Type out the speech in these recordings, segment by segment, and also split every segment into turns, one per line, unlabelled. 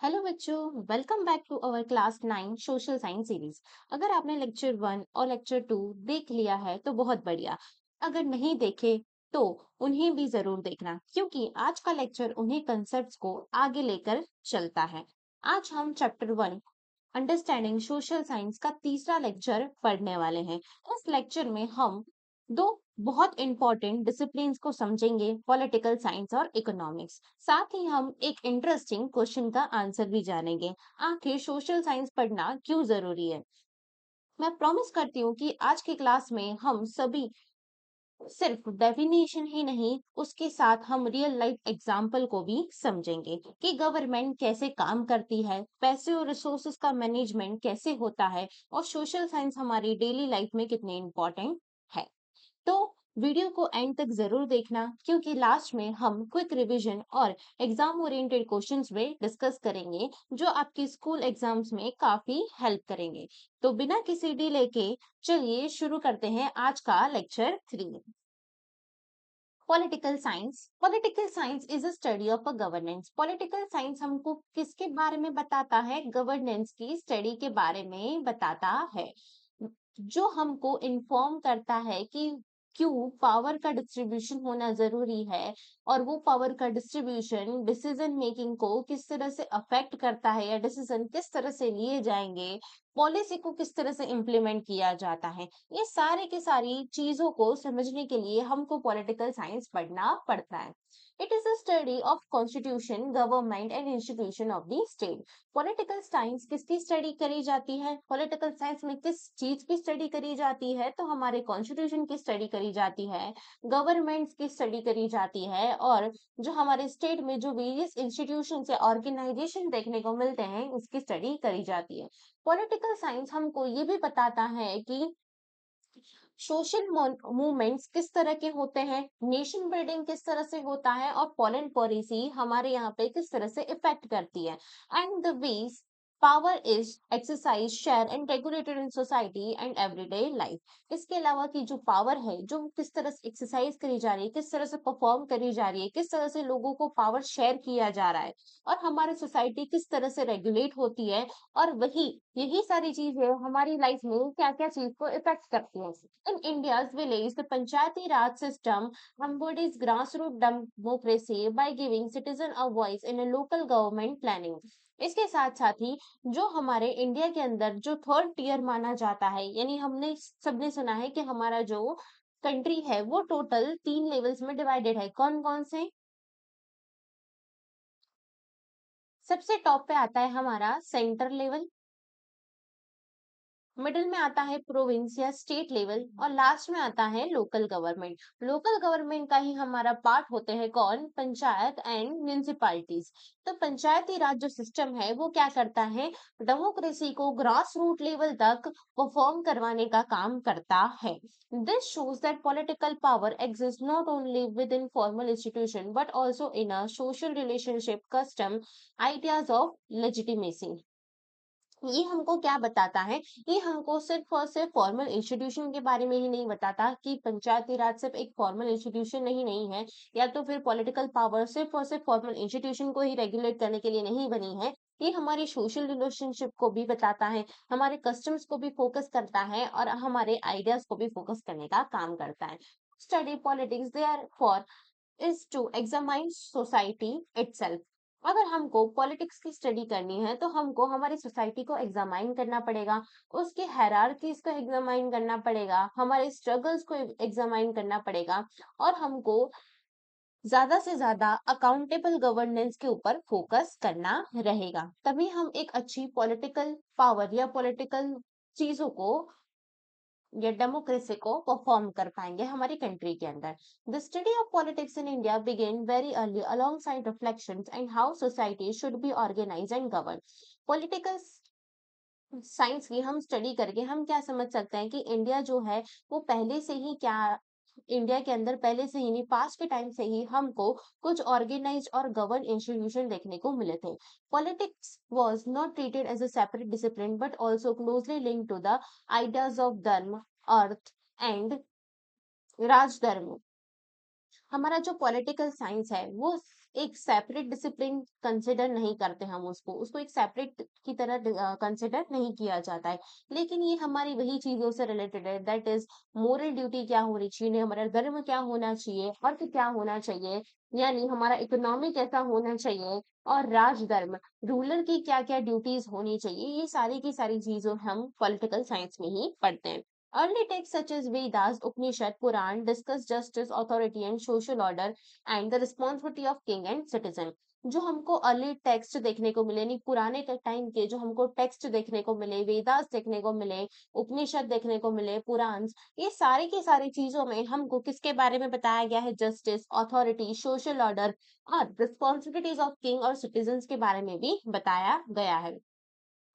Hello बच्चों, welcome back to our class 9 social science series. अगर आपने लेक्चर 1 और लेक्चर 2 देख लिया है तो बहुत बढ़िया। अगर नहीं देखे तो उन्हें भी जरूर देखना, क्योंकि आज का लेक्चर उन्हीं कंसेप्ट्स को आगे लेकर चलता है। आज हम चैप्टर 1 अंडरस्टैंडिंग सोशल साइंस का तीसरा लेक्चर पढ़ने वाले हैं। इस लेक्चर में हम दो बहुत इंपॉर्टेंट डिसिप्लिन्स को समझेंगे, पॉलिटिकल साइंस और इकोनॉमिक्स। साथ ही हम एक इंटरेस्टिंग क्वेश्चन का आंसर भी जानेंगे, आखिर सोशल साइंस पढ़ना क्यों जरूरी है। मैं प्रॉमिस करती हूँ कि आज की क्लास में हम सभी सिर्फ डेफिनेशन ही नहीं, उसके साथ हम रियल लाइफ एग्जाम्पल को भी समझेंगे कि गवर्नमेंट कैसे काम करती है, पैसे और रिसोर्सेज का मैनेजमेंट कैसे होता है, और सोशल साइंस हमारी डेली लाइफ में कितने इम्पोर्टेंट है। तो वीडियो को एंड तक जरूर देखना, क्योंकि लास्ट में हम क्विक रिवीजन और एग्जाम ओरिएंटेड क्वेश्चंस में डिस्कस करेंगे, जो आपकी स्कूल एग्जाम्स में काफी हेल्प करेंगे। तो बिना किसी डिले के चलिए शुरू करते हैं आज का lecture 3। Political science is a study of a governance. Political science हमको किसके बारे में बताता है? गवर्नेंस की स्टडी के बारे में बताता है, जो हमको इन्फॉर्म करता है कि क्यों पावर का डिस्ट्रीब्यूशन होना जरूरी है, और वो पावर का डिस्ट्रीब्यूशन डिसीजन मेकिंग को किस तरह से अफेक्ट करता है, या डिसीजन किस तरह से लिए जाएंगे, पॉलिसी को किस तरह से इम्प्लीमेंट किया जाता है। ये सारे की सारी चीजों को समझने के लिए हमको पॉलिटिकल साइंस पढ़ना पड़ता है। It is a study of constitution, government and institution of the state. Political science किसकी स्टडी करी जाती है? पॉलिटिकल साइंस में किस चीज की स्टडी करी जाती है? तो हमारे कॉन्स्टिट्यूशन की स्टडी करी जाती है, गवर्नमेंट्स की स्टडी करी जाती है, और जो हमारे स्टेट में जो वेरियस इंस्टीट्यूशन या ऑर्गेनाइजेशन देखने को मिलते हैं, उसकी स्टडी करी जाती है। पॉलिटिकल साइंस हमको ये भी बताता है कि सोशल मूवमेंट्स किस तरह के होते हैं, नेशन बिल्डिंग किस तरह से होता है, और फॉरेन पॉलिसी हमारे यहाँ पे किस तरह से इफेक्ट करती है, and the ways power is exercise share and regulated in society and everyday life. इसके अलावा की जो पावर है, जो किस तरह से एक्सरसाइज करी जा रही है, किस तरह से परफॉर्म करी जा रही है, किस तरह से लोगों को पावर शेयर किया जा रहा है, और हमारी सोसाइटी किस तरह से रेगुलेट होती है, और वही यही सारी चीजें हमारी लाइफ में क्या क्या चीज को इफेक्ट करती हैं। In India's village, the Panchayati Raj system embodies grassroots democracy by giving citizen a voice in a local government planning. इसके साथ साथ ही जो हमारे इंडिया के अंदर जो थर्ड टीयर माना जाता है, यानी हमने सबने सुना है कि हमारा जो कंट्री है वो टोटल 3 लेवल्स में डिवाइडेड है। कौन कौन से? सबसे टॉप पे आता है हमारा सेंटर लेवल, मिडिल में आता है प्रोविंस या स्टेट लेवल, और लास्ट में आता है लोकल गवर्नमेंट। लोकल गवर्नमेंट का ही हमारा पार्ट होते हैं कौन? पंचायत एंड म्यूनिसिपालिटीज। तो पंचायती राज जो सिस्टम है वो क्या करता है? डेमोक्रेसी को ग्रास रूट लेवल तक परफॉर्म करवाने का काम करता है। This shows that political power exist not only with in formal institution but also in a social relationship, custom, ideas of legitimacy. ये हमको क्या बताता है? ये हमको सिर्फ और सिर्फ फॉर्मल इंस्टीट्यूशन के बारे में ही नहीं बताता कि पंचायती राज सिर्फ एक फॉर्मल इंस्टीट्यूशन नहीं है, या तो फिर पॉलिटिकल पावर सिर्फ और सिर्फ फॉर्मल इंस्टीट्यूशन को ही रेगुलेट करने के लिए नहीं बनी है। ये हमारी सोशल रिलेशनशिप को भी बताता है, हमारे कस्टम्स को भी फोकस करता है, और हमारे आइडियाज को भी फोकस करने का काम करता है। Study politics they are for is to examine society itself. अगर हमको पॉलिटिक्स की स्टडी करनी है तो हमको हमारी सोसाइटी को एग्जामाइन करना पड़ेगा, उसके हायरार्कीज को एग्जामाइन करना पड़ेगा, हमारे स्ट्रगल्स को एग्जामाइन करना पड़ेगा, और हमको ज्यादा से ज्यादा अकाउंटेबल गवर्नेंस के ऊपर फोकस करना रहेगा। तभी हम एक अच्छी पॉलिटिकल पावर या पॉलिटिकल चीजों को या डेमोक्रेसी को परफॉर्म कर पाएंगे हमारी कंट्री के अंदर। The study of politics in India began very early alongside reflections and how society should be organised and govern. Political science की हम स्टडी करके हम क्या समझ सकते हैं कि इंडिया जो है वो पहले से ही क्या, इंडिया के अंदर पहले से ही नहीं, पास्ट के टाइम से ही हमको कुछ ऑर्गेनाइज्ड और गवर्न इंस्टीट्यूशन देखने को मिले थे। Politics was not treated as a separate discipline but also closely linked to the ideas of dharma, artha and राजधर्म। हमारा जो पॉलिटिकल साइंस है वो एक सेपरेट डिसिप्लिन कंसिडर नहीं करते हम उसको, उसको एक सेपरेट की तरह कंसिडर नहीं किया जाता है। लेकिन ये हमारी वही चीज़ों से रिलेटेड है, दैट इज़ मोरल ड्यूटी क्या होनी चाहिए, हमारा धर्म क्या होना चाहिए, अर्थ क्या होना चाहिए, यानी हमारा इकोनॉमी कैसा होना चाहिए और राजधर्म, रूलर की क्या-क्या ड्यूटीज़ होनी चाहिए, ये सारी की सारी चीज़ें हम पॉलिटिकल साइंस में ही पढ़ते हैं। Early texts such as Vedas, Upanishad, Puran discuss justice, authority and social order and the responsibility of king and citizen. जो हमको अर्ली टेक्स्ट देखने को मिले, यानी पुराने के टाइम के जो हमको टेक्स्ट देखने को मिले, वेदास देखने को मिले, उपनिषद देखने को मिले, पुराण, ये सारी की सारी चीजों में हमको किसके बारे में बताया गया है? जस्टिस, अथॉरिटी, सोशल ऑर्डर और रिस्पॉन्सिबिलिटीज ऑफ किंग और सिटीजन्स के बारे में भी बताया गया है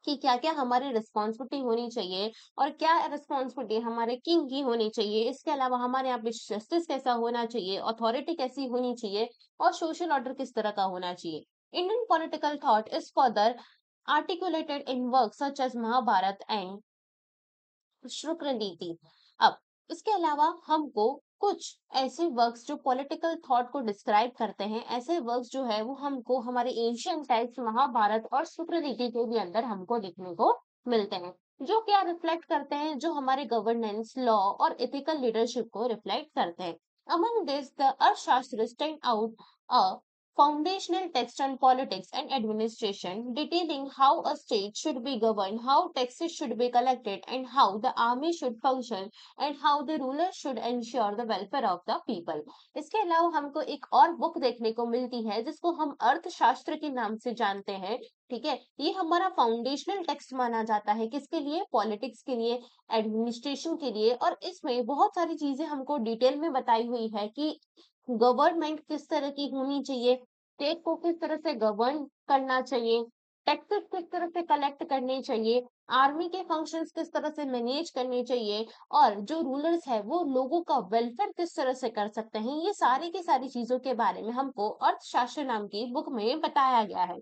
कि क्या-क्या हमारी रिस्पॉन्सिबिलिटी होनी चाहिए और क्या रिस्पॉन्सिबिलिटी हमारे किंग की होनी चाहिए। इसके अलावा हमारे यहाँ पे जस्टिस कैसा होना चाहिए, अथॉरिटी कैसी होनी चाहिए और सोशल ऑर्डर किस तरह का होना चाहिए। Indian political thought is further articulated in works such as Mahabharat and शुक्र नीति। अब इसके अलावा हमको कुछ ऐसे वर्क्स जो पॉलिटिकल थॉट को डिस्क्राइब करते हैं, ऐसे वर्क्स जो है वो हमको हमारे एशियन टेक्स्ट महाभारत और शुक्र नीति के भी अंदर हमको देखने को मिलते हैं, जो क्या रिफ्लेक्ट करते हैं, जो हमारे गवर्नेंस, लॉ और एथिकल लीडरशिप को रिफ्लेक्ट करते हैं। अमंग दिस द अर्थशास्त्र stand out a foundational text on politics and administration, detailing how a state should be governed, how taxes should be collected, and how the army should function, and how the rulers should ensure the welfare of the people. इसके अलावा हमको एक और book देखने को मिलती है जिसको हम अर्थशास्त्र के नाम से जानते हैं। ठीक है, ये हमारा फाउंडेशनल टेक्स्ट माना जाता है, किसके लिए? पॉलिटिक्स के लिए, एडमिनिस्ट्रेशन के लिए। और इसमें बहुत सारी चीजें हमको डिटेल में बताई हुई है कि गवर्नमेंट किस तरह की होनी चाहिए, स्टेट को किस तरह से गवर्न करना चाहिए, टैक्सेस किस तरह से कलेक्ट करने चाहिए, आर्मी के फंक्शंस किस तरह से मैनेज करने चाहिए और जो रूलर्स है वो लोगों का वेलफेयर किस तरह से कर सकते हैं। ये सारी की सारी चीजों के बारे में हमको अर्थशास्त्र नाम की बुक में बताया गया है।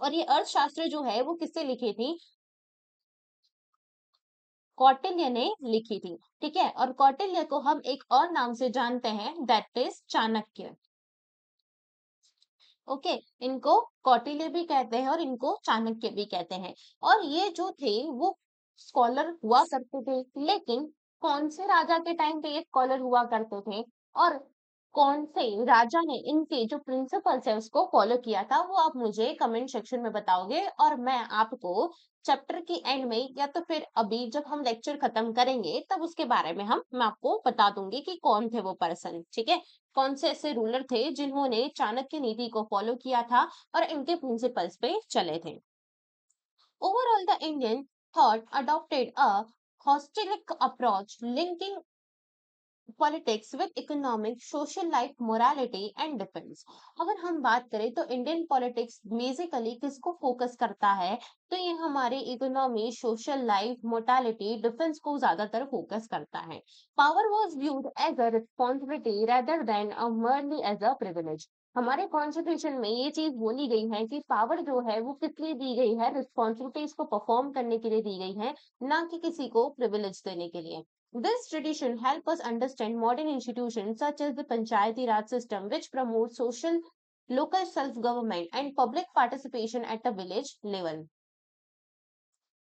और ये अर्थशास्त्र जो है वो किससे लिखी थी? कौटिल्य ने लिखी थी। ठीक है, और कौटिल्य को हम एक और नाम से जानते हैं, दैट इज चाणक्य। ओके, इनको कौटिल्य भी कहते हैं और इनको चाणक्य भी कहते हैं। और ये जो थे वो स्कॉलर हुआ करते थे, लेकिन कौन से राजा के टाइम पे ये स्कॉलर हुआ करते थे और कौन से राजा ने इनके जो प्रिंसिपल्स है उसको फॉलो किया था, वो आप मुझे कमेंट सेक्शन में बताओगे और मैं आपको चैप्टर की एंड में या तो फिर अभी जब हम लेक्चर खत्म करेंगे तब उसके बारे में मैं आपको बता दूंगी कि कौन थे वो पर्सन। ठीक है, कौन से ऐसे रूलर थे जिन्होंने चाणक्य नीति को फॉलो किया था और इनके प्रिंसिपल्स पे चले थे। Overall the Indian thought adopted a holistic approach linking politics with economic, social life, morality and defence. अगर हम बात करें तो इंडियन पॉलिटिक्स बेसिकली किसको फोकस करता है? तो ये हमारे economy, social life, mortality, defence को ज्यादातर फोकस करता है। Power was viewed as a responsibility rather than a merely as a privilege. हमारे कॉन्स्टिट्यूशन में ये चीज बोली गई है कि पावर जो है वो किस लिए दी गई है? रिस्पॉन्सिबिलिटीज को परफॉर्म करने के लिए दी गई है, ना कि किसी को प्रिविलेज देने के लिए। This tradition helps us understand modern institutions such as the Panchayati Raj system, which promotes social, local self-government and public participation at the village level.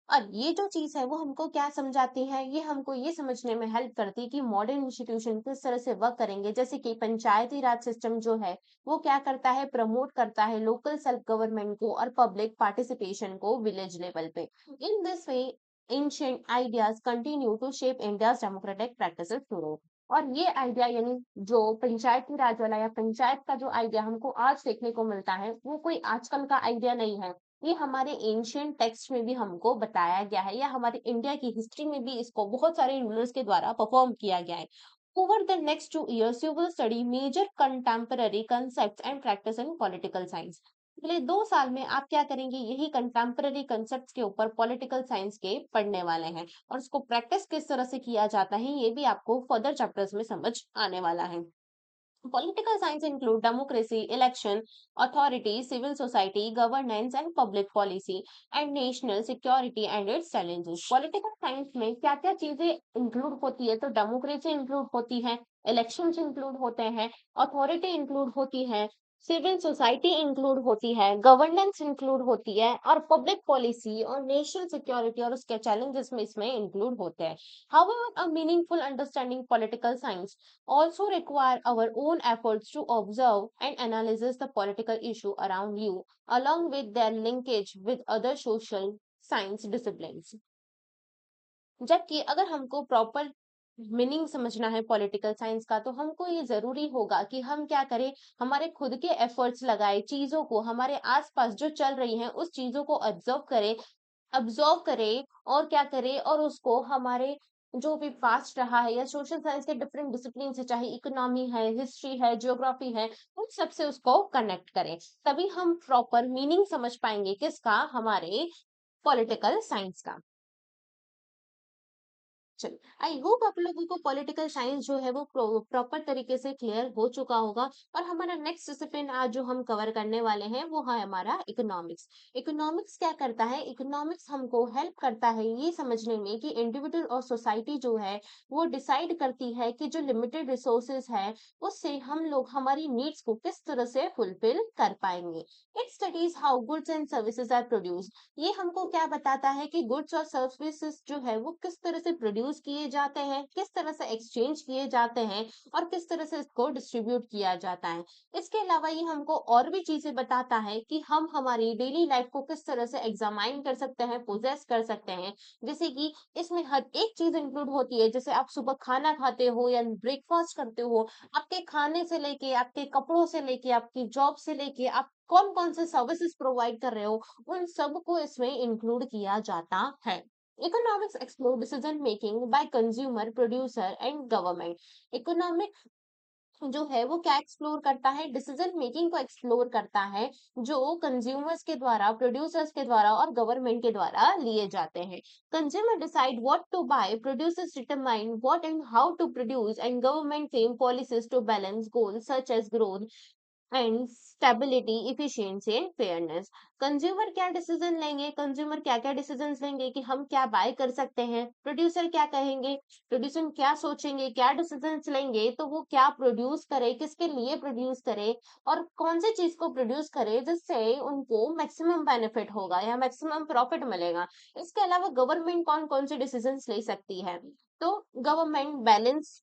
और ये जो चीज है वो हमको क्या समझाती है? ये हमको ये समझने में हेल्प करती है कि मॉडर्न इंस्टीट्यूशन किस तरह से वर्क करेंगे। जैसे कि पंचायती राज सिस्टम जो है वो क्या करता है? प्रमोट करता है लोकल सेल्फ गवर्नमेंट को और पब्लिक पार्टिसिपेशन को विलेज लेवल पे। In this way ancient ideas continue to shape India's democratic practices today. और ये आइडिया यानी जो पंचायती राज वाला या पंचायत का जो आइडिया हमको आज देखने को मिलता है वो कोई आजकल का आइडिया नहीं है। ये हमारे एंशियंट टेक्स्ट में भी हमको बताया गया है या हमारे इंडिया की हिस्ट्री में भी इसको बहुत सारे रूलर्स के द्वारा परफॉर्म किया गया है। Over the next 2 years you will study major contemporary concepts and practice in political science। अगले 2 साल में आप क्या करेंगे? यही कंटेम्पररी कंसेप्ट के ऊपर पॉलिटिकल साइंस के पढ़ने वाले हैं और उसको प्रैक्टिस किस तरह से किया जाता है ये भी आपको फर्दर चैप्टर्स में समझ आने वाला है। Political science include democracy, election, authority, civil society, governance and public policy, and national security and its challenges. Political science में क्या क्या चीजें इंक्लूड होती है? तो डेमोक्रेसी इंक्लूड होती है, इलेक्शंस इंक्लूड होते हैं, अथॉरिटी इंक्लूड होती है, सिविल सोसाइटी इंक्लूड होती है, गवर्नेंस इंक्लूड होती है और पब्लिक पॉलिसी और नेशनल सिक्योरिटी और उसके चैलेंजेस में इसमें इंक्लूड होते हैं। However, a meaningful understanding political science also require our own efforts to observe and analyze the political issue around you, along with their linkage with other social science disciplines. जबकि अगर हमको proper meaning समझना है political science का, तो हमको ये जरूरी होगा कि हम क्या करें, हमारे खुद के एफर्ट्स लगाए, चीजों को हमारे आसपास जो चल रही हैं उस चीजों को ऑब्जर्व करें और क्या करें, और उसको हमारे जो भी पास्ट रहा है या सोशल साइंस के डिफरेंट डिसिप्लिन से, चाहे इकोनॉमी है, हिस्ट्री है, ज्योग्राफी है, उन सब से उसको कनेक्ट करें। तभी हम प्रॉपर मीनिंग समझ पाएंगे किसका, हमारे पॉलिटिकल साइंस का। चलो, आई होप आप लोगों को पॉलिटिकल साइंस जो है वो प्रॉपर तरीके से क्लियर हो चुका होगा। और हमारा नेक्स्ट डिसिप्लिन आज जो हम कवर करने वाले हैं वो है हमारा इकोनॉमिक्स। इकोनॉमिक्स क्या करता है, इकोनॉमिक्स हमको हेल्प करता है ये समझने में कि इंडिविजुअल और सोसाइटी जो है वो डिसाइड करती है कि जो लिमिटेड रिसोर्सेज है उससे हम लोग हमारी नीड्स को किस तरह से फुलफिल कर पाएंगे। It studies how goods and services are produce. ये हमको क्या बताता है कि गुड्स और सर्विसेज जो है वो किस तरह से प्रोड्यूस किए जाते हैं, किस तरह से एक्सचेंज किए जाते हैं और किस तरह से इसको डिस्ट्रीब्यूट किया जाता है। इसके अलावा ये हमको और भी चीजें बताता है कि हम हमारी डेली लाइफ को किस तरह से एग्जामाइन कर सकते हैं, पोजेस कर सकते हैं। जैसे कि इसमें हर एक चीज इंक्लूड होती है, जैसे आप सुबह खाना खाते हो या ब्रेकफास्ट करते हो, आपके खाने से लेके, आपके कपड़ों से लेके, आपकी जॉब से लेके, आप कौन कौन से सर्विसेज प्रोवाइड कर रहे हो, उन सब को इसमें इंक्लूड किया जाता है। Economics explore decision making by consumer, producer and government. Economic जो है वो क्या एक्सप्लोर करता है, डिसीजन मेकिंग को एक्सप्लोर करता है, जो कंज्यूमर्स के द्वारा, प्रोड्यूसर्स के द्वारा और गवर्नमेंट के द्वारा लिए जाते हैं। Consumer decide what to buy, producers determine what and how to produce, and government frame policies to balance goals such as growth and stability, efficiency and fairness. Consumer क्या डिसीजन लेंगे, कंज्यूमर क्या क्या decision लेंगे कि हम क्या bye कर सकते हैं, प्रोड्यूसर क्या कहेंगे, प्रोड्यूसर क्या सोचेंगे, क्या डिसीजन लेंगे, तो वो क्या प्रोड्यूस करे, किसके लिए प्रोड्यूस करे और कौन सी चीज को प्रोड्यूस करे जिससे उनको मैक्सिमम बेनिफिट होगा या मैक्सिमम प्रॉफिट मिलेगा। इसके अलावा गवर्नमेंट कौन कौन से डिसीजन ले सकती है, तो गवर्नमेंट बैलेंस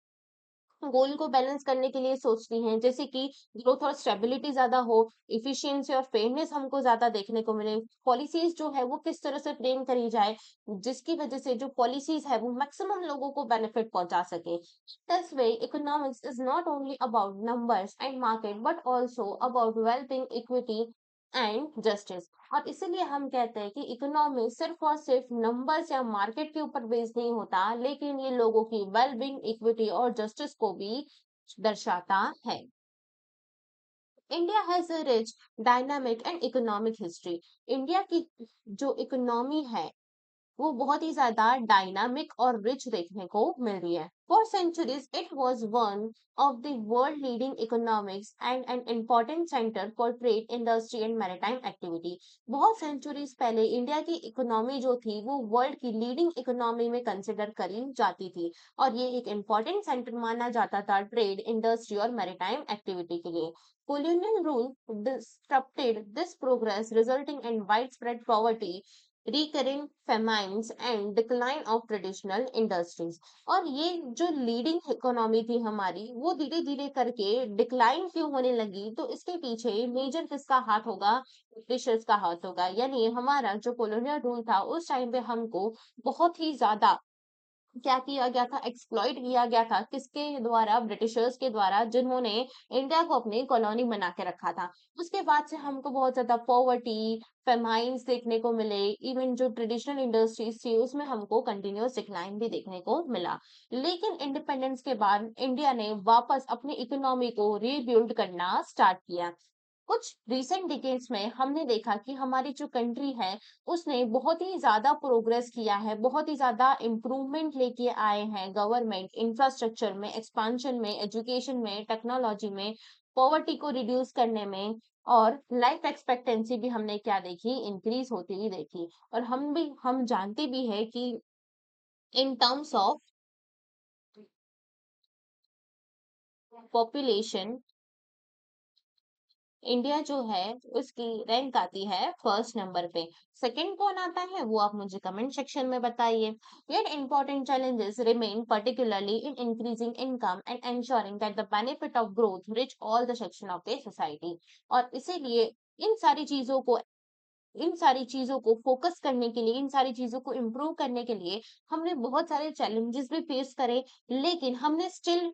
गोल को बैलेंस करने के लिए सोचती हैं, जैसे कि ग्रोथ और स्टेबिलिटी ज्यादा हो, इफिशियंसी और फेयरनेस हमको ज्यादा देखने को मिले, पॉलिसीज जो है वो किस तरह से फ्रेम करी जाए जिसकी वजह से जो पॉलिसीज है वो मैक्सिमम लोगों को बेनिफिट पहुंचा सके। This way economics is not only about numbers and market but also about wellbeing, equity and justice. और इसीलिए हम कहते हैं कि इकोनॉमी सिर्फ और सिर्फ नंबर्स या मार्केट के ऊपर बेस्ड नहीं होता, लेकिन ये लोगों की वेलबींग, इक्विटी और जस्टिस को भी दर्शाता है। India has a rich, dynamic and economic history. India की जो इकोनॉमी है वो बहुत ही ज्यादा डायनामिक और रिच देखने को मिल रही है। For centuries it was one of the world leading economics and an important centre for trade, industry and maritime activity. बहुत सेंचुरीज पहले इंडिया की इकोनॉमी जो थी वो वर्ल्ड की लीडिंग इकोनॉमी में कंसिडर करी जाती थी और ये एक इम्पोर्टेंट सेंटर माना जाता था ट्रेड, इंडस्ट्री और मैरीटाइम एक्टिविटी के लिए। Colonial rule disrupted this progress, resulting in widespread poverty, recurring famines and decline of traditional industries। और ये जो लीडिंग इकोनॉमी थी हमारी वो धीरे धीरे करके डिक्लाइन क्यों होने लगी, तो इसके पीछे मेजर किसका हाथ होगा, ब्रिटिशर्स का हाथ होगा। यानी हमारा जो कॉलोनियल रूल था उस टाइम पे हमको बहुत ही ज्यादा क्या किया गया था, एक्सप्लॉइट किया गया था, किसके द्वारा, ब्रिटिशर्स के द्वारा, जिन्होंने इंडिया को अपनी कॉलोनी बना के रखा था। उसके बाद से हमको बहुत ज्यादा पॉवर्टी, फेमाइन्स देखने को मिले, इवन जो ट्रेडिशनल इंडस्ट्रीज थी उसमें हमको कंटिन्यूअस डिक्लाइन भी देखने को मिला। लेकिन इंडिपेंडेंस के बाद इंडिया ने वापस अपनी इकोनॉमी को रीबिल्ड करना स्टार्ट किया। कुछ रिसेंट डिकेड्स में हमने देखा कि हमारी जो कंट्री है उसने बहुत ही ज्यादा प्रोग्रेस किया है, बहुत ही ज्यादा इम्प्रूवमेंट लेके आए हैं गवर्नमेंट इंफ्रास्ट्रक्चर में, एक्सपांशन में, एजुकेशन में, टेक्नोलॉजी में, पॉवर्टी को रिड्यूस करने में। और लाइफ एक्सपेक्टेंसी भी हमने क्या देखी, इंक्रीज होती हुई देखी। और हम जानते भी है कि in terms of population, India जो है उसकी रैंक आती है फर्स्ट नंबर पे। सेकंड कौन आता है वो आप मुझे कमेंट सेक्शन में बताइए। Yet important challenges remain, particularly in increasing income and ensuring that the benefit of growth reach all the section of the society। और इसीलिए इन सारी चीजों को इन सारी चीजों को फोकस करने के लिए, इन सारी चीजों को इम्प्रूव करने के लिए हमने बहुत सारे चैलेंजेस भी फेस करे, लेकिन हमने स्टिल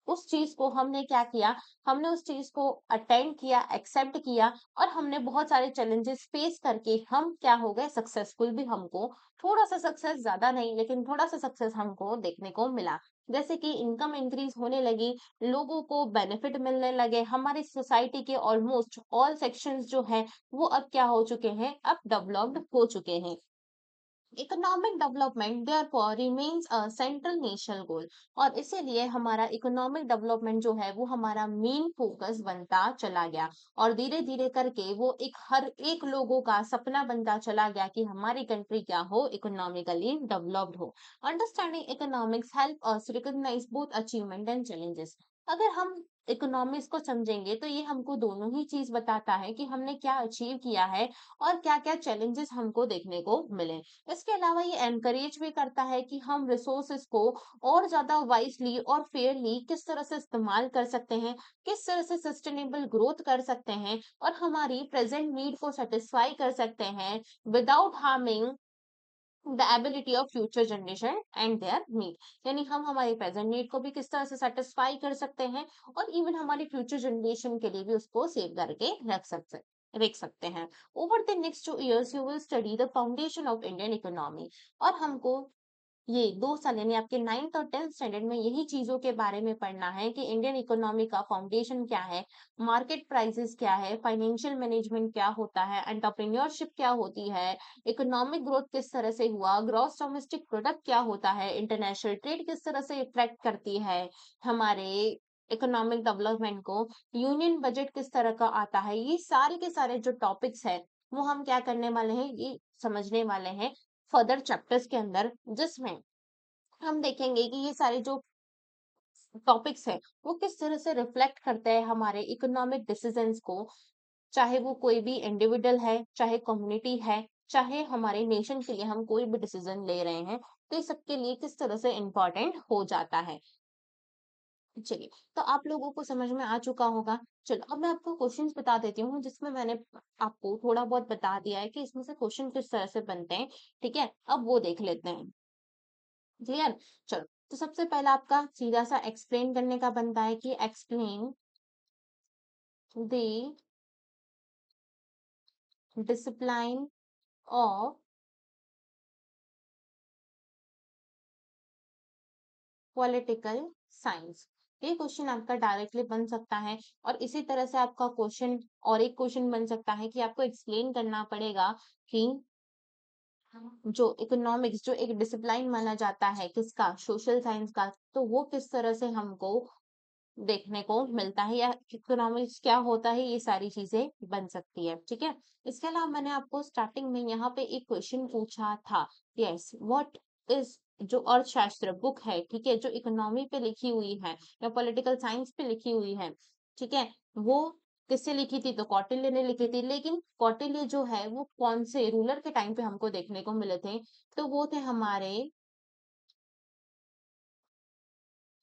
उस चीज को हमने क्या किया, हमने उस चीज को अटेंड किया, एक्सेप्ट किया, और हमने बहुत सारे चैलेंजेस फेस करके हम क्या हो गए, सक्सेसफुल भी। हमको थोड़ा सा सक्सेस, ज्यादा नहीं लेकिन थोड़ा सा सक्सेस हमको देखने को मिला। जैसे कि इनकम इंक्रीज होने लगी, लोगों को बेनिफिट मिलने लगे, हमारी सोसाइटी के ऑलमोस्ट ऑल सेक्शंस जो है वो अब क्या हो चुके हैं, अब डेवलप्ड हो चुके हैं। Economic development therefore remains a central national goal. और इसीलिए हमारा इकोनॉमिक डेवलपमेंट जो है वो हमारा मेन फोकस बनता चला गया, और धीरे धीरे करके वो एक हर एक लोगों का सपना बनता चला गया कि हमारी कंट्री क्या हो, इकोनॉमिकली डेवलप्ड हो। Understanding economics help us recognise both achievement and challenges. अगर हम इकोनॉमिक्स को समझेंगे तो ये हमको दोनों ही चीज बताता है कि हमने क्या अचीव किया है और क्या क्या चैलेंजेस हमको देखने को मिले। इसके अलावा ये एनकरेज भी करता है कि हम रिसोर्सेस को और ज्यादा वाइजली और फेयरली किस तरह से इस्तेमाल कर सकते हैं, किस तरह से सस्टेनेबल ग्रोथ कर सकते हैं, और हमारी प्रेजेंट नीड को सेटिस्फाई कर सकते हैं without harming the ability of future generation and their need. यानी हम हमारी प्रेजेंट नीड को भी किस तरह से सेटिस्फाई कर सकते हैं, और इवन हमारी फ्यूचर जनरेशन के लिए भी उसको सेव करके रख सकते हैं। Over the next 2 years you will study the foundation of Indian economy. और हमको ये 2 साल यानी आपके 9th और 10th स्टैंडर्ड में यही चीजों के बारे में पढ़ना है कि इंडियन इकोनॉमी का फाउंडेशन क्या है, मार्केट प्राइसेस क्या है, फाइनेंशियल मैनेजमेंट क्या होता है, एंटरप्रेन्योरशिप क्या होती है, इकोनॉमिक ग्रोथ किस तरह से हुआ, ग्रॉस डोमेस्टिक प्रोडक्ट क्या होता है, इंटरनेशनल ट्रेड किस तरह से इफेक्ट करती है हमारे इकोनॉमिक डेवलपमेंट को, यूनियन बजट किस तरह का आता है। ये सारे के सारे जो टॉपिक्स है वो हम क्या करने वाले हैं, ये समझने वाले हैं फर्दर चैप्टर्स के अंदर, जिसमें हम देखेंगे कि ये सारे जो टॉपिक्स है वो किस तरह से रिफ्लेक्ट करते हैं हमारे इकोनॉमिक डिसीजंस को, चाहे वो कोई भी इंडिविजुअल है, चाहे कम्युनिटी है, चाहे हमारे नेशन के लिए हम कोई भी डिसीजन ले रहे हैं, तो ये सबके लिए किस तरह से इम्पोर्टेंट हो जाता है। चलिए, तो आप लोगों को समझ में आ चुका होगा। चलो अब मैं आपको क्वेश्चंस बता देती हूँ, जिसमें मैंने आपको थोड़ा बहुत बता दिया है कि इसमें से क्वेश्चन किस तरह से बनते हैं। ठीक है, अब वो देख लेते हैं। क्लियर। चलो, तो सबसे पहला आपका सीधा सा एक्सप्लेन करने का बनता है कि explain the discipline of political science. ये क्वेश्चन आपका डायरेक्टली बन सकता है, और इसी तरह से आपका क्वेश्चन और एक क्वेश्चन बन सकता है कि आपको एक्सप्लेन करना पड़ेगा कि जो इकोनॉमिक्स जो एक डिसिप्लिन माना जाता है किसका, सोशल साइंस का, तो वो किस तरह से हमको देखने को मिलता है, या इकोनॉमिक्स क्या होता है, ये सारी चीजें बन सकती है। ठीक है, इसके अलावा मैंने आपको स्टार्टिंग में यहाँ पे एक क्वेश्चन पूछा था। यस, व्हाट इज जो अर्थशास्त्र बुक है, ठीक है, जो इकोनॉमी पे लिखी हुई है या पॉलिटिकल साइंस पे लिखी हुई है, ठीक है, वो किससे लिखी थी, तो कौटिल्य ने लिखी थी। लेकिन कौटिल्य जो है वो कौन से रूलर के टाइम पे हमको देखने को मिले थे, तो वो थे हमारे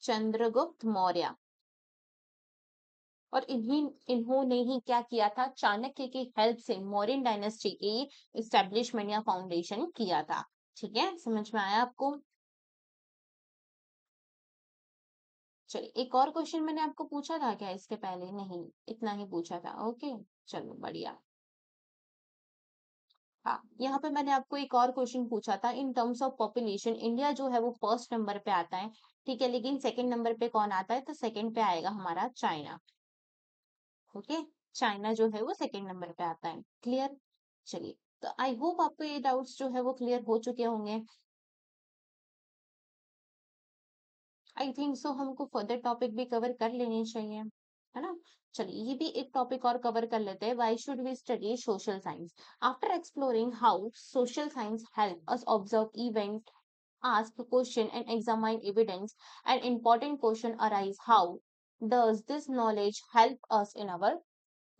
चंद्रगुप्त मौर्य। और इन्होंने ही क्या किया था, चाणक्य की हेल्प से मौर्यन डायनेस्टी की इस्टेब्लिशमेंट या फाउंडेशन किया था। ठीक है, समझ में आया आपको। चलिए, एक और क्वेश्चन मैंने आपको पूछा था क्या इसके पहले, नहीं, इतना ही पूछा था। ओके, चलो बढ़िया। हाँ, यहाँ पे मैंने आपको एक और क्वेश्चन पूछा था, in terms of population India जो है वो फर्स्ट नंबर पे आता है। ठीक है, लेकिन सेकंड नंबर पे कौन आता है, तो सेकंड पे आएगा हमारा चाइना। ओके, चाइना जो है वो सेकंड नंबर पे आता है। क्लियर। चलिए, तो आई होप आपको ये डाउट्स जो है वो क्लियर हो चुके होंगे। आई थिंक सो हमको फर्दर टॉपिक भी कवर कर लेने चाहिए, है ना। चलिए, ये भी एक टॉपिक और कवर कर लेते हैं, why should we study social science. After exploring how social science help us observe event, ask question and examine evidence, an important question arise: how does this knowledge help us in our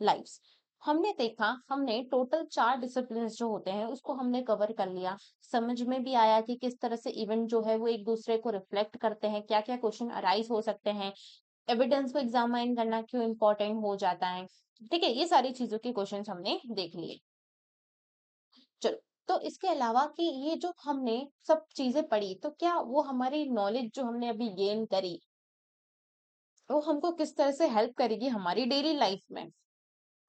lifes? हमने देखा, हमने total 4 discipline जो होते हैं उसको हमने cover कर लिया। समझ में भी आया कि किस तरह से इवेंट जो है वो एक दूसरे को रिफ्लेक्ट करते हैं, क्या क्या क्वेश्चन अराइज हो सकते हैं, एविडेंस को एग्जामिन करना क्यों इम्पोर्टेंट हो जाता है। ठीक है, ये सारी चीजों के क्वेश्चन हमने देख लिए। चलो, तो इसके अलावा कि ये जो हमने सब चीजें पढ़ी, तो क्या वो हमारी नॉलेज जो हमने अभी गेन करी वो हमको किस तरह से हेल्प करेगी हमारी डेली लाइफ में?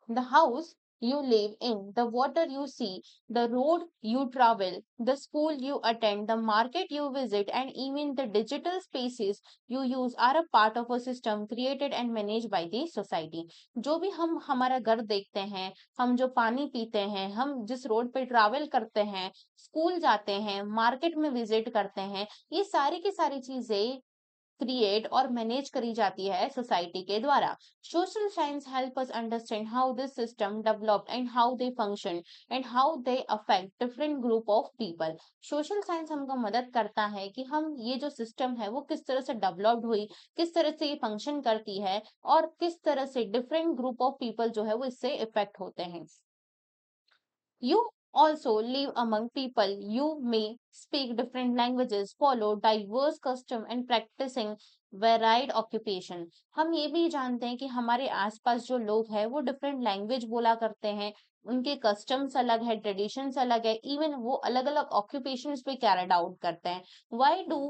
The house you live in, the water you see, the road you travel, the school you attend, the market you visit, and even the digital spaces you use are a part of a system created and managed by the society. जो भी हम हमारा घर देखते हैं, हम जो पानी पीते हैं, हम जिस रोड पे ट्रैवल करते हैं, स्कूल जाते हैं, मार्केट में विजिट करते हैं, ये सारी की सारी चीजें क्रिएट और मैनेज करी जाती है सोसाइटी के द्वारा। Social science help us understand how this system developed and how they function and how they affect different group of people. Social science हमको मदद करता है कि हम ये जो सिस्टम है वो किस तरह से डेवलप्ड हुई, किस तरह से ये फंक्शन करती है और किस तरह से डिफरेंट ग्रुप ऑफ पीपल जो है वो इससे इफेक्ट होते हैं। You also live among people. You may speak different languages, follow diverse custom and practicing varied occupation. हम ये भी जानते हैं कि हमारे आसपास जो लोग हैं वो डिफरेंट लैंग्वेज बोला करते हैं, उनके कस्टम्स अलग है, ट्रेडिशंस अलग है, इवन वो अलग अलग ऑक्यूपेशंस पे कैरिड आउट करते हैं। Why do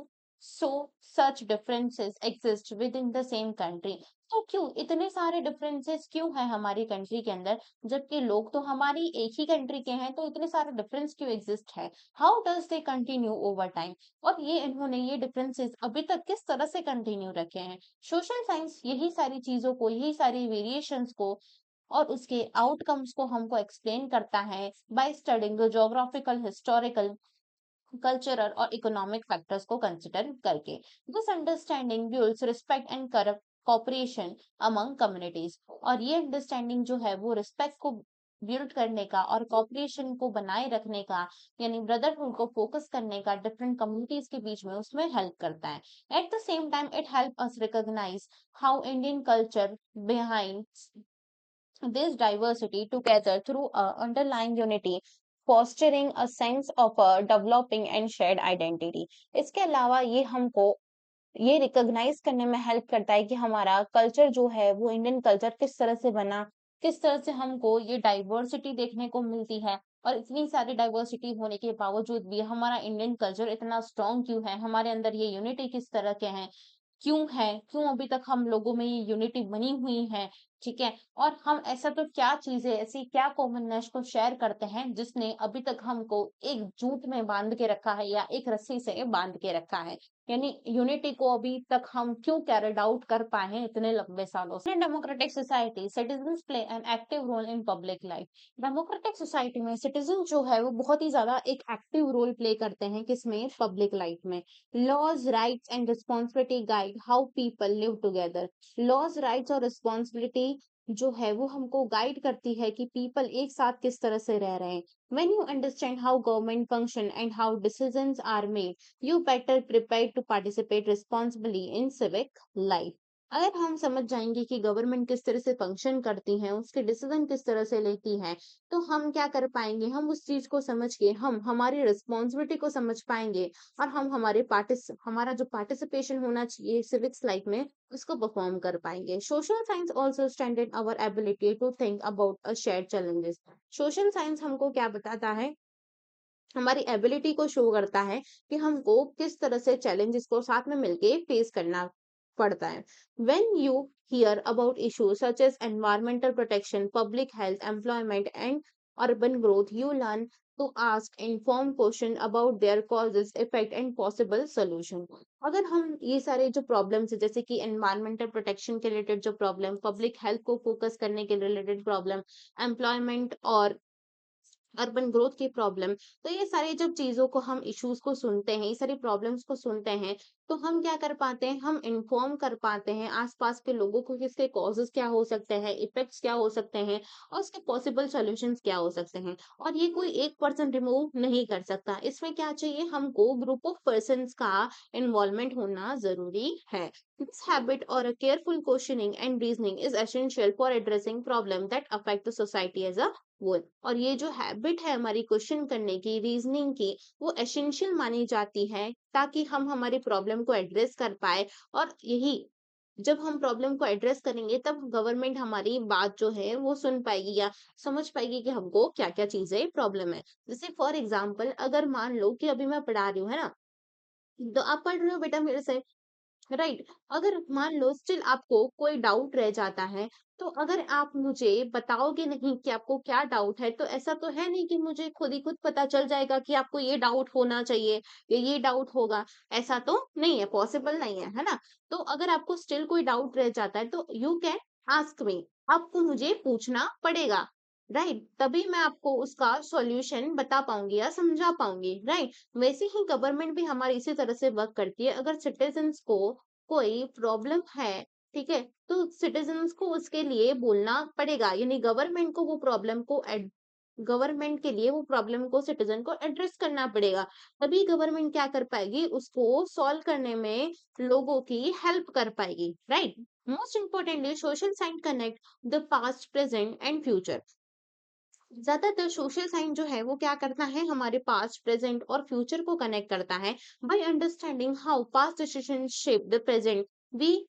so such differences exist within the same country? तो क्यों इतने सारे डिफरेंसेस क्यों है हमारी कंट्री के अंदर, जबकि लोग तो हमारी एक ही कंट्री के हैं, तो इतने सारे डिफरेंस क्यों एग्जिस्ट है? How does they continue over time? और ये इन्होंने ये डिफरेंसेस अभी तक किस तरह से कंटिन्यू रखे हैं? सोशल साइंस यही सारी चीजों को, यही सारी वेरिएशंस को और उसके आउटकम्स को हमको एक्सप्लेन करता है by studying the geographical, historical, cultural और इकोनॉमिक फैक्टर्स को कंसिडर करके। This understanding builds respect and cooperation among communities. और ये अंडरस्टैंडिंग जो है वो रिस्पेक्ट को बिल्ड करने का और कॉपरेशन को बनाए रखने का, यानी ब्रदरहुड को फोकस करने का डिफरेंट कम्युनिटीज के बीच में, उसमें हेल्प करता है। At the same time it help us recognise how Indian culture behind this diversity together through a underlying unity, fostering a sense of a developing and shared identity. इसके अलावा ये हमको ये रिकॉग्नाइज करने में हेल्प करता है कि हमारा कल्चर जो है वो इंडियन कल्चर किस तरह से बना, किस तरह से हमको ये डाइवर्सिटी देखने को मिलती है, और इतनी सारी डाइवर्सिटी होने के बावजूद भी हमारा इंडियन कल्चर इतना स्ट्रांग क्यों है, हमारे अंदर ये यूनिटी किस तरह के हैं, क्यों है, क्यों अभी तक हम लोगों में ये यूनिटी बनी हुई है। ठीक है, और हम ऐसा तो क्या चीजें, ऐसी क्या कॉमननेस को शेयर करते हैं जिसने अभी तक हमको एक जूट में बांध के रखा है या एक रस्सी से बांध के रखा है, यानी यूनिटी को अभी तक हम क्यों कैरिड आउट कर पाए हैं इतने लंबे सालों से। Democratic society citizens play an active role in public life. Democratic society में सिटीजन जो है वो बहुत ही ज्यादा एक एक्टिव रोल प्ले करते हैं, किसमें? पब्लिक लाइफ में। Laws, rights and responsibility guide how people live together. Laws, rights और रिस्पॉन्सिबिलिटी जो है वो हमको गाइड करती है कि पीपल एक साथ किस तरह से रह रहे हैं। When you understand how government function and how decisions are made, you better prepared to participate responsibly in civic life. अगर हम समझ जाएंगे कि गवर्नमेंट किस तरह से फंक्शन करती है, उसके डिसीजन किस तरह से लेती है, तो हम क्या कर पाएंगे, हम उस चीज को समझ के हम हमारी रिस्पॉन्सिबिलिटी को समझ पाएंगे और हम हमारा जो पार्टिसिपेशन होना चाहिए सिविक्स लाइफ में उसको परफॉर्म कर पाएंगे। Social science also standard our ability to think about a shared challenges. Social science हमको क्या बताता है, हमारी एबिलिटी को शो करता है कि हमको किस तरह से चैलेंजेस को साथ में मिलके फेस करना पड़ता है। When you hear about issues such as environmental protection, public health, employment, and urban growth, you learn to ask informed question about their causes, effect, and possible solution. अगर हम ये सारे जो प्रॉब्लम्स है, जैसे कि एनवायरमेंटल प्रोटेक्शन के related जो प्रॉब्लम, पब्लिक हेल्थ को फोकस करने के रिलेटेड प्रॉब्लम, एम्प्लॉयमेंट और अर्बन ग्रोथ की प्रॉब्लम। तो ये सारी जब चीज़ों को हम इश्यूज़ को सुनते हैं, ये सारी प्रॉब्लम्स को सुनते हैं, तो हम क्या कर पाते हैं, हम इन्फॉर्म कर पाते हैं आस-पास के लोगों को कि इसके कॉज़ेज़ क्या हो सकते हैं, इफ़ेक्ट्स क्या हो सकते हैं और उसके पॉसिबल सॉल्यूशंस क्या हो सकते हैं। और ये कोई एक पर्सन रिमूव नहीं कर सकता। इसमें क्या चाहिए, हमको ग्रुप ऑफ पर्सन्स का इन्वॉल्वमेंट होना ज़रूरी है। This habit or a careful questioning and reasoning is essential for addressing problems that affect the society as a whole। और ये जो हैबिट है हमारी क्वेश्चन करने की, रीजनिंग की, वो एसेंशियल मानी जाती है ताकि हम हमारी प्रॉब्लम को एड्रेस कर पाए। और यही जब हम प्रॉब्लम को एड्रेस करेंगे तब गवर्नमेंट हमारी बात जो है वो सुन पाएगी या समझ पाएगी कि हमको क्या-क्या चीजें प्रॉब्लम है। जैसे फॉर एग्जांपल अगर मान लो कि अभी मैं पढ़ा रही हूँ, है ना? तो आप पढ़ रहे हो बेटा मेरे से, राइट? अगर मान लो स्टिल आपको कोई डाउट रह जाता है, तो अगर आप मुझे बताओगे नहीं कि आपको क्या डाउट है, तो ऐसा तो है नहीं कि मुझे खुद ही खुद पता चल जाएगा कि आपको ये डाउट होना चाहिए या ये डाउट होगा। ऐसा तो नहीं है, पॉसिबल नहीं है ना? तो अगर आपको स्टिल कोई डाउट रह जाता है, तो यू कैन आस्क मी। आपको मुझे पूछना पड़ेगा, राइट? तभी मैं आपको उसका सॉल्यूशन बता पाऊंगी या समझा पाऊंगी, राइट? वैसे ही गवर्नमेंट भी हमारी इसी तरह से वर्क करती है। अगर सिटीजन्स को कोई प्रॉब्लम है, ठीक है? तो सिटीजन्स को उसके लिए बोलना पड़ेगा, यानी गवर्नमेंट के लिए वो प्रॉब्लम को सिटीजन को एड्रेस करना पड़ेगा। तभी गवर्नमेंट क्या कर पाएगी, उसको सॉल्व करने में लोगों की हेल्प कर पाएगी, right? Most importantly social science connect the past, present and future. ज्यादातर सोशल साइंस जो है वो क्या करता है, हमारे पास्ट, प्रेजेंट और फ्यूचर को कनेक्ट करता है। By understanding how past decision shape the present, we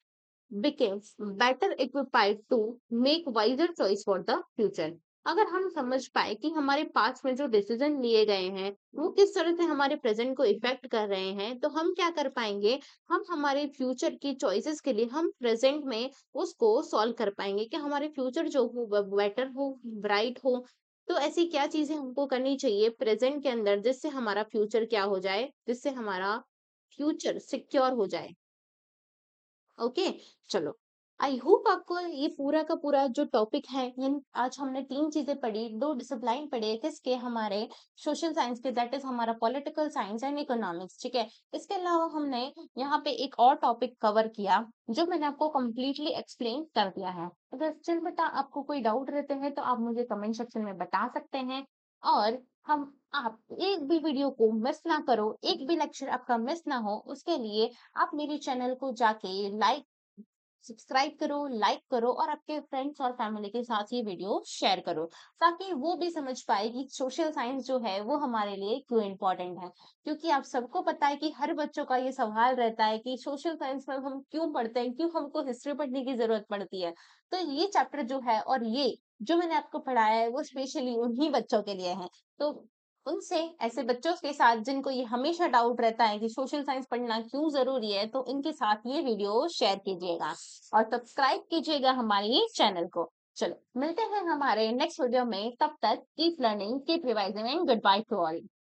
becomes better equipped to make wiser choice for the future। अगर हम समझ पाए कि हमारे पास्ट में जो डिसीजन लिए गए हैं वो किस तरह से हमारे प्रेजेंट को इफेक्ट कर रहे हैं, तो हम क्या कर पाएंगे, हम हमारे फ्यूचर की चॉइसेस के लिए हम प्रेजेंट में उसको सॉल्व कर पाएंगे कि हमारे फ्यूचर जो हो बेटर हो, ब्राइट हो। तो ऐसी क्या चीजें हमको करनी चाहिए प्रेजेंट के अंदर जिससे हमारा फ्यूचर क्या हो जाए, जिससे हमारा फ्यूचर सिक्योर हो जाए। ओके, चलो। आई होप आपको ये पूरा का पूरा जो टॉपिक है, यानी आज हमने तीन चीजें पढ़ी, दो डिसिप्लिन पढ़े किसके, हमारे सोशल साइंस के, दैट इज हमारा पॉलिटिकल साइंस एंड इकोनॉमिक्स, ठीक है? इसके अलावा हमने यहाँ पे एक और टॉपिक कवर किया जो मैंने आपको कंप्लीटली एक्सप्लेन कर दिया है। अगर स्टिल बेटा आपको कोई डाउट रहते हैं तो आप मुझे कमेंट सेक्शन में बता सकते हैं। और हम आप एक भी वीडियो को मिस ना करो, एक भी लेक्चर आपका मिस ना हो, उसके लिए आप मेरे चैनल को जाके सब्सक्राइब करो, लाइक करो और आपके फ्रेंड्स और फैमिली के साथ ये वीडियो शेयर करो, ताकि वो भी समझ पाए कि सोशल साइंस जो है वो हमारे लिए क्यों इम्पोर्टेंट है। क्योंकि आप सबको पता है कि हर बच्चों का ये सवाल रहता है कि सोशल साइंस में हम क्यों पढ़ते हैं, क्यों हमको हिस्ट्री पढ़ने की जरूरत पड़ती है। तो ये चैप्टर जो है और ये जो मैंने आपको पढ़ाया है वो स्पेशली उन्हीं बच्चों के लिए है। तो उनसे, ऐसे बच्चों के साथ जिनको ये हमेशा डाउट रहता है कि सोशल साइंस पढ़ना क्यों जरूरी है, तो इनके साथ ये वीडियो शेयर कीजिएगा और सब्सक्राइब कीजिएगा हमारे चैनल को। चलो मिलते हैं हमारे नेक्स्ट वीडियो में, तब तक keep learning, keep revising and good by two all.